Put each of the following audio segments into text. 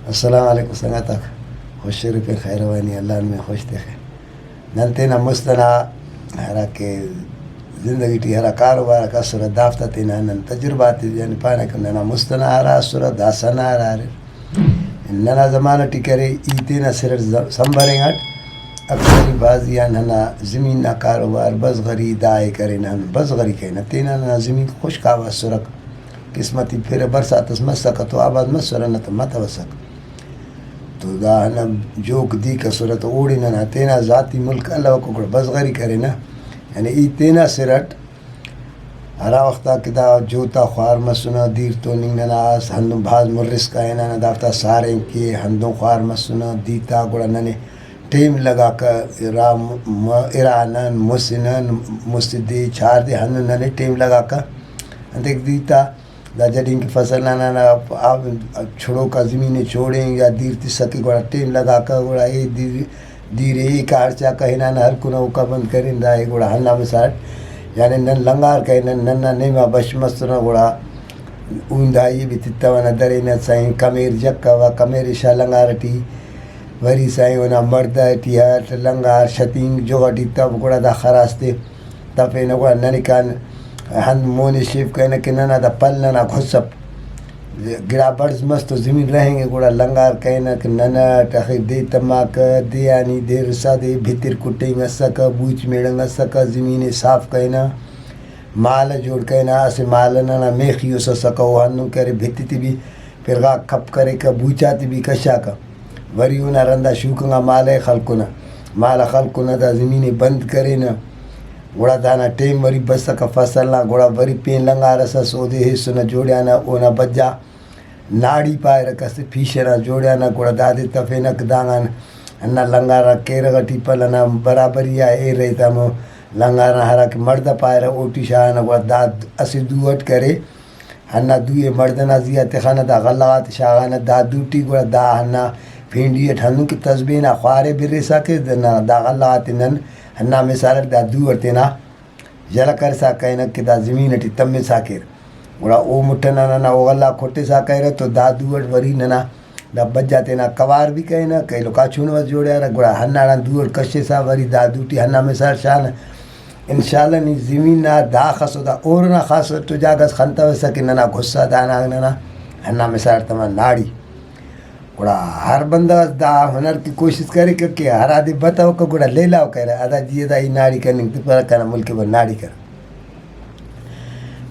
السلام علیکم سنگتک خوش روپے خیروانی اللہ میں خوش دیکھے ننتینا مستنا ہرا کے زندگی ٹی ہرا کاروبار کا سورہ دافتہ تینا نن تجربات یعنی پانا کننا مستنا ہرا سورہ داسنا ہرا ننا زمانہ ٹی کرے ایتینا سر سنبھریں گٹ اکثری بازیاں ننا زمین نا کاروبار بس غری دائے کرے نن بس غری کہنا تینا ننا زمین خوش کاوا سرک قسمتی پھر برسات اس مسکا تو آباد مسورہ نتا متا وسک تو دا ہنا جوک دی کا صورت اوڑی نا تینا ذاتی ملک اللہ کو بس غری کرے نا یعنی ای تینا سرٹ ہرا وقتا کدا جوتا خوار مسنا دیر تو ننگ ناس ہندوں بھاز مرس کا ہے نا دافتا سارے کے ہندوں خوار مسنا دیتا گوڑا ننے ٹیم لگا کر ایرانن مسنن مسدی چھار دے ہندوں ننے ٹیم لگا کر دیکھ دیتا دا جڑیں کی فصل نا آپ چھوڑو کا زمینیں چھوڑیں یا دیر تی سکی گوڑا ٹیم لگا کر گوڑا ای دیر ای کارچا کہیں نا ہر کنو کا بند کریں دا ای گوڑا ہننا مساٹ یعنی نن لنگار کہیں نن نیمہ بش مستنا گوڑا اوندا یہ بھی تتوانا درینت سائیں کمیر جکا و کمیر شا لنگار ٹی وری سائیں ونا مردہ ٹی ہٹ لنگار شتینگ جو ٹی تب گوڑا دا خراستے تب اینا گوڑا ننکان ہند مونی شیف کہنا کہ ننا دا پل ننا گھسپ گرا برز مست تو زمین رہیں گے گوڑا لنگار کہنا کہ ننا تخیر دے تماک دے آنی دے رسا دے بھتر کٹیں گا سکا بوچ میڑنگ سکا زمین صاف کہنا مال جوڑ کہنا اسے مال ننا میخیو سا سکا وہ ہندوں کرے بھتی تی بھی پھر گا کھپ کرے کا بوچا تی بھی کشا کا وریونا رندہ شوکنگا مال خلقنا مال خلقنا دا زمین بند کرے نا گوڑا دانا ٹیم وری بس کا فصل نا گوڑا وری پین لنگا رسا سو دے حصو نا جوڑیانا اونا بجا ناڑی پائے رکھا سے پیشنا جوڑیانا گوڑا دادی تفینک دانگان اننا لنگا را کیر غٹی پلنا برابری آئے رہتا مو لنگا را ہرا کہ مرد پائے را اوٹی شاہانا گوڑا داد اسی دوٹ کرے ہننا دوئے مردنا زیادت خانا دا غلغات شاہانا دا دوٹی گوڑا دا ہننا پھینڈیت ہنو کی تزبینا خوارے برسا کے دا غلغات نن ہننا مثال دا دوڑ تینا جلا کر سا کہنا کہ دا زمین ٹی تم سا کر گوڑا او مٹھنا ننا او غلہ کھوٹے سا کہہ رہا تو دا دوڑ وری ننا دا بجا تینا کوار بھی کہنا کئی لوکا چھوڑ وز جوڑے رہا گوڑا ہننا نا دوڑ کشے سا وری دا دوٹی ہننا مثال شان انشاءاللہ نی زمین نا دا خسو دا اور نا خاصو تو جاگز خانتا ویسا کہ ننا غصہ دانا ننا ہننا مثال تمام ناڑی گوڑا ہر بندہ دا ہنر کی کوشش کرے کہ ہر آدھی بتاؤ کہ گوڑا لے لاؤ کہہ رہا ادا جیے دا ای ناڑی کرنے تو پر کنا ملک پر ناڑی کر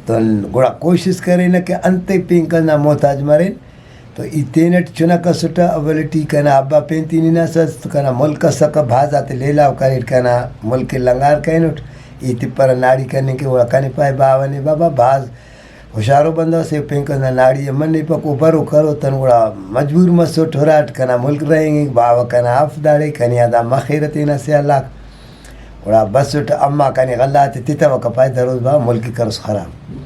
تو گوڑا کوشش کرے نا کہ انتے پین کرنا محتاج مرین تو ای تینٹ چنا کا سٹا اولیٹی کنا ابا پینتی نینا سس کنا ملک سکا بھاز آتے لے لاؤ کرے کنا ملک لنگار کہنوٹ ای تی پر ناڑی کرنے کے گوڑا کنے پائے باوانے بابا بھاز ہوشارو بندہ سے پینکنا ناڑی من نہیں پکو برو کرو تن گوڑا مجبور مسو ٹھوراٹ کنا ملک رہیں گے باوا کنا آف داڑے کنی آدھا مخیرتینا سے اللہ گوڑا بس اٹھا اما کنی غلات تیتا وکا پائے دروز با ملکی کرس خراب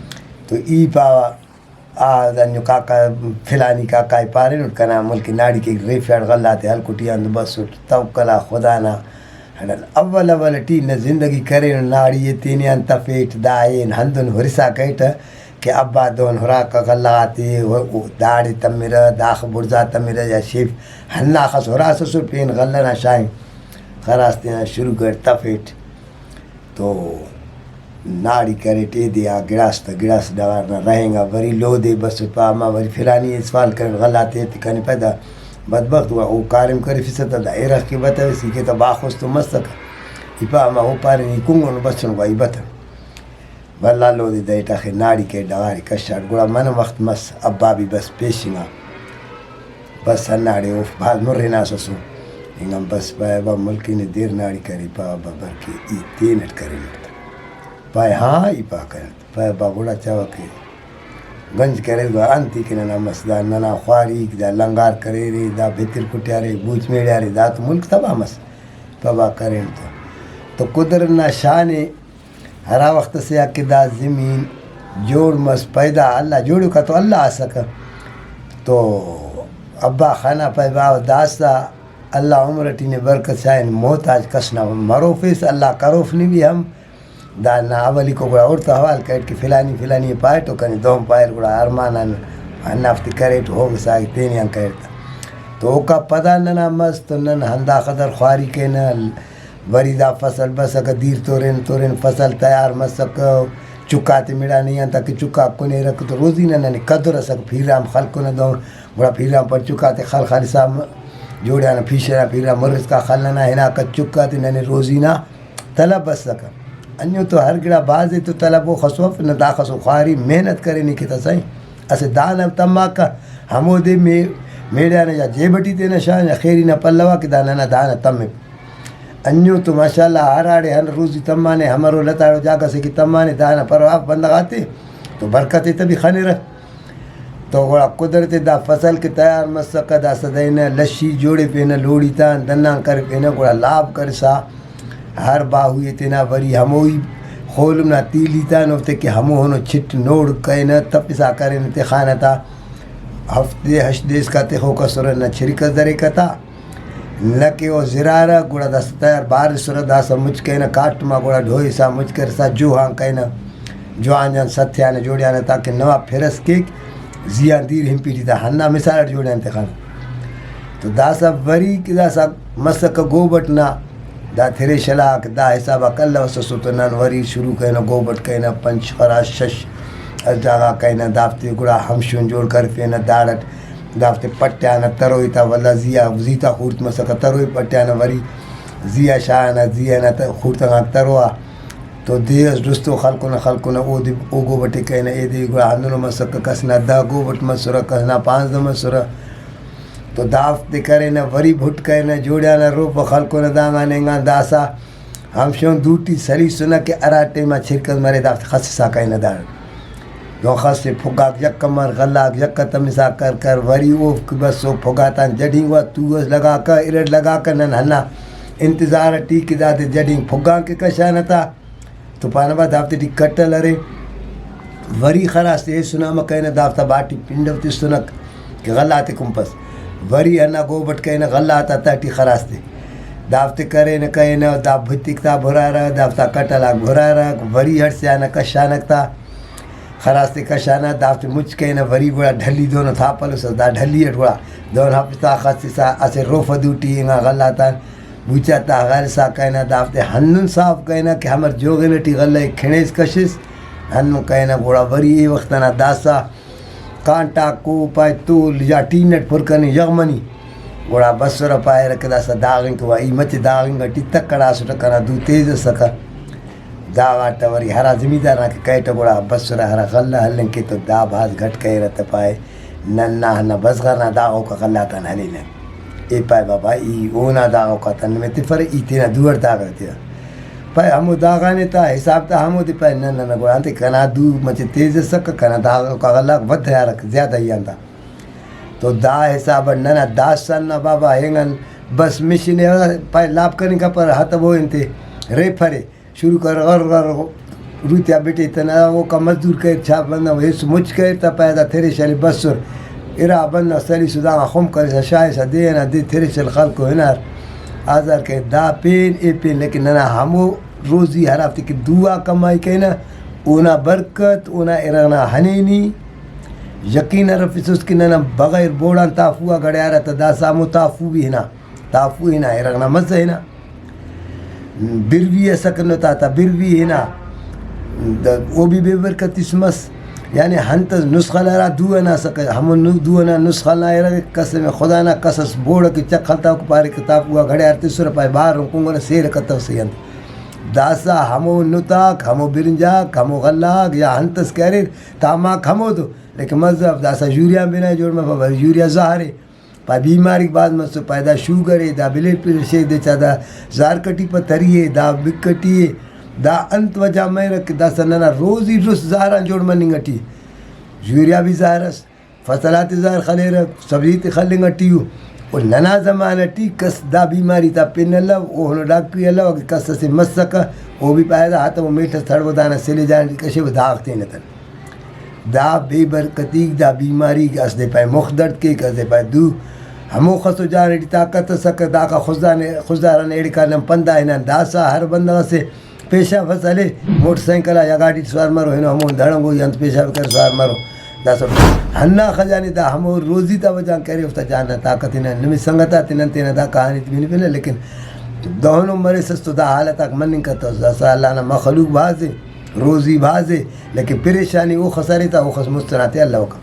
تو ای پاوا آدھا کاکا فلانی کاکای پارے نوٹ کنا ملکی ناڑی کی ریفیار غلات حل کٹی اندو بس اٹھ توکلا خدانا اول ٹین زندگی کرے ناڑی یہ تینی انتا فیٹ دائین ہندن حرسا کہتا کہ ابا دون ہرا کا غلاتی داڑی تمیرا داخ برزا تمیرا یا شیف ہننا خس ہرا سسو پین غلنا شائیں خراستینا شروع کر تفیٹ تو ناڑی کرے ٹی دیا گراس ڈوارنا رہیں گا وری لو دے بس پاما وری فلانی سوال کر غلاتی تکانی پیدا بدبخت ہوا او کارم کری فیستا دا ایرخ کی بتا ویسی کہ تا باخوز تو مستکا ایپا اما او پاری نی کنگون بسن گوا ای بتا واللہ لو دی دیتا خیر ناڑی کے ڈواری کشار گوڑا من وقت مس ابا بھی بس پیشنگا بس ناڑی اوف بھاز مرنا سسو انگم بس با ملکی نے دیر ناڑی کری پا ابا برکی ای تینٹ کری نتا پای ہاں ای پا کرت پای با گوڑا چاوا کہ گنج کرے گا انتی کہ ننا مسدا ننا خواری دا لنگار کرے ری دا بھتر کٹیا ری بوچ میڑیا ری دا تو ملک تبا مس پا با کریں تو قدرنا شانے ہرا وقت سے آکے دا زمین جوڑ مس پیدا اللہ جوڑو کا تو اللہ آسکا تو ابا خانہ پیدا داستا اللہ عمرٹی نے برکت شاہن محتاج کسنا مروفیس اللہ کروفنی بھی ہم دا نا اولی کو گوڑا اور تو حوال کہت کہ فلانی پائے تو کنی دوم پائر گوڑا ارمانا نافتی کرے تو ہوگا ساگی تینیاں کہتا تو کا پتہ نہ مست نن ہندا قدر خواری کے نہ وری دا فصل بسک دیر تورن فصل تیار مسک چکاتے میڑا نہیں آتا کہ چکا کنے رکھ تو روزی نہ قدر سک پھیرام خلق نہ دو بڑا پھیرام پر چکاتے خل خالی صاحب جوڑا نہ پھیشنا پھیرام مرز کا خل نہ ہنا کا چکاتے نہ روزی نہ طلب بس سکا انیو تو ہر گڑا بازے تو طلب و خصوف نہ دا خصو خواری محنت کرے نہیں کتا سائیں اسے دان اب تماک کا ہمو دے میڑا نہ یا جیبٹی تے نہ شاہ خیری نہ پلوا کہ دانا نہ دانا تم انیو تو ماشاءاللہ ہر آڑے ہر روزی تمانے ہمارو لتاڑو جاگا سے کہ تمانے دانا پر آپ بندگاتے تو برکتے تبھی خانے رہ تو گوڑا قدرت دا فصل کے تیار مسکہ دا صدینا لشی جوڑے پینا لوڑی تان دنان کر پینا گوڑا لاب کر سا ہر باہوی تینا وری ہموئی خولمنا تیلی تان ہوتے کہ ہمو ہنو چھٹ نوڑ کہنا تپسا کرنے تے خانہ تا ہفتے ہشدیس کا تے خوکا سرن نہ چھرکہ درے کتا لکے او زرارہ گوڑا دا ستیار بارش سر دا سا مجھ کہنا کاٹما گوڑا ڈھوئی سا مجھ کر سا جوہاں کہنا جوہاں جان ستیانے جوڑیانے تاکہ نوا پھرس کیک زیان دیر ہم پیٹی تا ہننا مثال جوڑیانے تے خان تو دا سا وری کی دا سا مسک گوبٹنا دا تھرے شلاک دا حسابہ کلہ وسا سوتنان وری شروع کہنا گوبٹ کہنا پنچ خراش شش جاگا کہنا دافتے گوڑا ہمشون جوڑ کر پینا داڑت دافتے پٹیانا تروئی تا واللہ زیتا خورت مسکا تروئی پٹیانا وری زیا شاہنا زیانا خورتا تروا تو دیس رستو خلقونا او گوبٹی کہنا اے دی گوڑا ہندونو مسکا کسنا دا گوبٹ مسورا کسنا 5 دا مسورا تو دافتے کرنا وری بھٹ کرنا جوڑیانا روپ خلقونا داما ننگا داسا ہمشون دوٹی سری سنا کہ اراٹے ما چھرکت مرے دافتے خصصا کہنا دار دو خاص سے پھگاک یک کمر غلاک یک تمسا کر وری اوف کی بس سو پھگاتان جڈنگ وا تو لگا کر ارڈ لگا کر نن ہنا انتظار ٹی کی داتے جڈنگ پھگان کے کشانہ تا تو پانبا دافتے ٹی کٹل ارے وری خراس تے سنا ما کہنا دافتا باٹی پنڈوتی سنک کہ غلاتے کمپس وری ہنا گوبٹ کہنا غلاتا تا ٹی خراس تے دافتے کرے نہ کہنا دا بھتک تا بھرا رہا دافتا کٹلاک بھرا رہا وری ہٹ سے آنا کشانک تا خراستے کشانہ دافتے مجھ کہنا وری گوڑا ڈھلی دونوں تھا پلو دا ڈھلی ہے گوڑا دون ہفتا خاصی سا اسے روف دوٹی انگا غلاتا بوچا تا غیر سا کہنا دافتے ہنن صاحب کہنا کہ ہمر جوگے نٹی غلہ کھنیز کشس ہنن کہنا گوڑا وری ای وقتنا داسا کانٹا کو پائے تول یا ٹینٹ پھرکنی یغمنی گوڑا بسورا پائے رکھ داسا داغن کو ای مچ داغن گا ٹی تک کڑا سوٹا کنا دو تیز سکا دا وری ہرا زمیندار کے کہتا گوڑا بسورا ہرا غلہ ہلن کے تو دا بھاز گھٹ کہہ رہتا پائے ننا ہنا بزغرنا داغو کا غلہ تن ہلی لیں اے پائے بابا ای اونا داغو کا تن میں تفر ای تینا دوڑ داغ رہتی ہے پائے ہمو داغانے تا حساب تا ہمو دی پائے ننا گوڑا انتے کنا دو مچے تیز سکا کنا داغو کا غلہ ود ہے رکھ زیادہ ہی آندا تو دا حساب ننا دا سننا بابا ہنگن بس مشین پائے لاب کرنے کا پر ہاتھ وہ انتے رے پھرے شروع کر غر روتیا بیٹے تنا وہ کا مزدور کر چھاپ بندہ وہ اس مجھ کر تا پیدا تھرے شالی بسر ارا بندہ سلی سداں خم کر سا شای سا دینا دی تھرے شل خلق کو ہنار آزار کہ دا پین اے پین لیکن ننا ہمو روزی ہر ہفتے کی دعا کمائی کہنا اونا برکت اونا ارغنا ہنینی یقین رفیس اس کی ننا بغیر بوڑان تافوہ گھڑے آ رہا تا دا سامو تافو بھی ہنا تافو ہنا ارغنا مزہ ہنا بروی سکن تا بروی ہنا وہ بھی بے برکت اسمس یعنی ہنتز نسخہ لرا دو نہ سکے ہم دو نہ نسخہ نہ رہے قسم خدا نہ قصص بوڑ کی چکھلتا کو پارے کتاب ہوا گھڑے ارتے سر پائے باہر کو نہ سیر کتو سین داسا ہمو نتاک ہمو برنجاک ہمو غلاک یا ہنتز کرے تاما کھمو تو لیکن مذہب داسا یوریا بنا جوڑ میں بابا یوریا ظاہرے پا بیماری بعد مجھ پیدا شوگر ہے دا بلڈ پریشر دے چا دا زار کٹی پا تری ہے دا بکٹی ہے دا انت وجہ میں رکھ دا سننا روزی رس زاران جوڑ منی گٹی یوریا بھی زارس فصلات زار خلے رکھ سبزیت خلے گٹی ہو اور ننا زمانہ ٹی کس دا بیماری تا پین اللہ وہ ہنو ڈاکٹری اللہ کہ کس سے مس سکا وہ بھی پیدا ہاتا وہ میٹھا تھڑ وہ دانا سلے جانے کشے وہ داغتے نتن دا بے برکتی دا بیماری کے اس دے پائے مخدرد کے کس دے پائے دو ہمو خسو جانے ٹی طاقت سکا دا کا خزداران ایڑکا نم پندہ ہنا داسا ہر بندہ سے پیشہ فصلے موٹر سائیکلہ یا گاڑی سوار مرو ہنو ہمو دھڑنگو ینت پیشہ بکر سوار مرو دا سب ہنّا خجانی دا ہم روزی تا وجہ کہہ رہے افتا جانا طاقت نہ نمی سنگتا تینن تینن دا کہانی تمہیں نہیں پہنے لیکن دونوں مرے سستو دا حالت تک من نہیں کرتا دا اللہ نا مخلوق بازے روزی بازے لیکن پریشانی وہ خساری تا وہ خس مستناتے اللہ کا